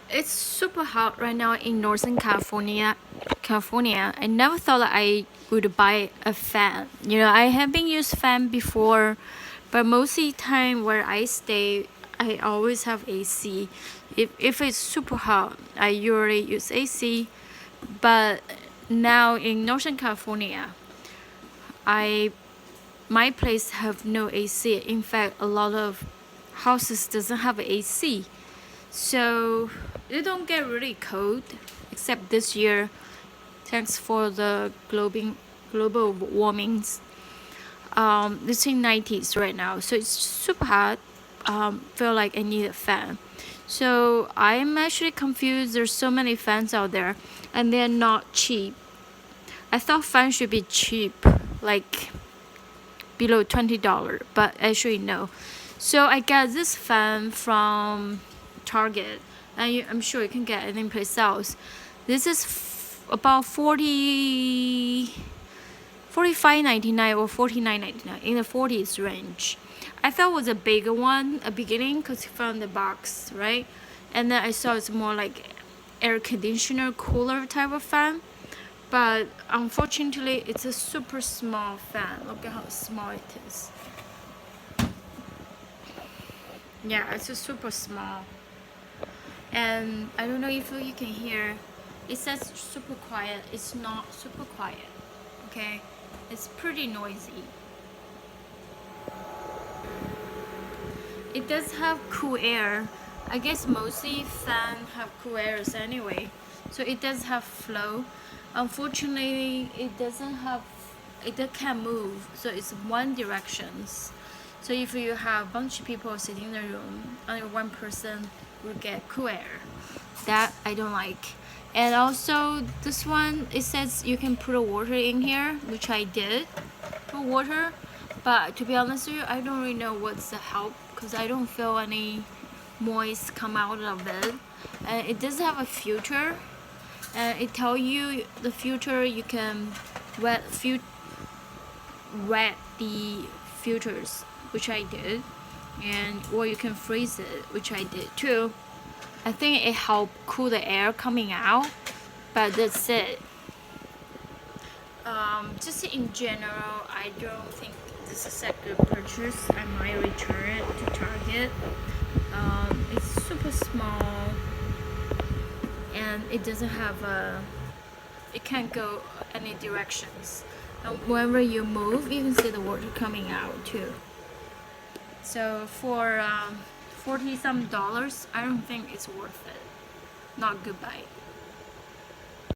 It's super hot right now in Northern California. I never thought that I would buy a fan. I have been used fan before, but most of the time where I stay, I always have AC. If it's super hot, I usually use AC. But now in Northern California, I my place have no AC. In fact, a lot of houses doesn't have AC. So it don't get really cold, except this year, thanks for the global warmings. It's in 90s right now, so it's super hot. Feel like I need a fan. So I'm actually confused. There's so many fans out there, and they're not cheap. I thought fans should be cheap, like below $20, but actually no. So I got this fan from Target, and I'm sure you can get it in place else. This is about 45.99 or 49.99, in the 40s range. I thought it was a bigger one at beginning because I found the box, right? And then I saw it's more like air conditioner cooler type of fan, but unfortunately it's a super small fan. Look at how small it is. Yeah, it's a super small. And I don't know if you can hear, it says super quiet. It's not super quiet, okay? It's pretty noisy. It does have cool air. I guess mostly fan have cool airs anyway, so it does have flow. Unfortunately, it can't move, so it's one directions. So if you have a bunch of people sitting in the room, only one person will get cool air. That I don't like. And also this one, it says you can put water in here, which I did put water, but to be honest with you, I don't really know what's the help because I don't feel any moist come out of it. And it does have a filter, and it tell you the filter you can wet the filters, which I did, and or you can freeze it, which I did too. I think it helped cool the air coming out, but that's it. Just in general, I don't think this is a good purchase. I might return it to Target. It's super small, and it doesn't have it can't go any directions. And whenever you move, you can see the water coming out too. So for $40 some, I don't think it's worth it. Not good buy.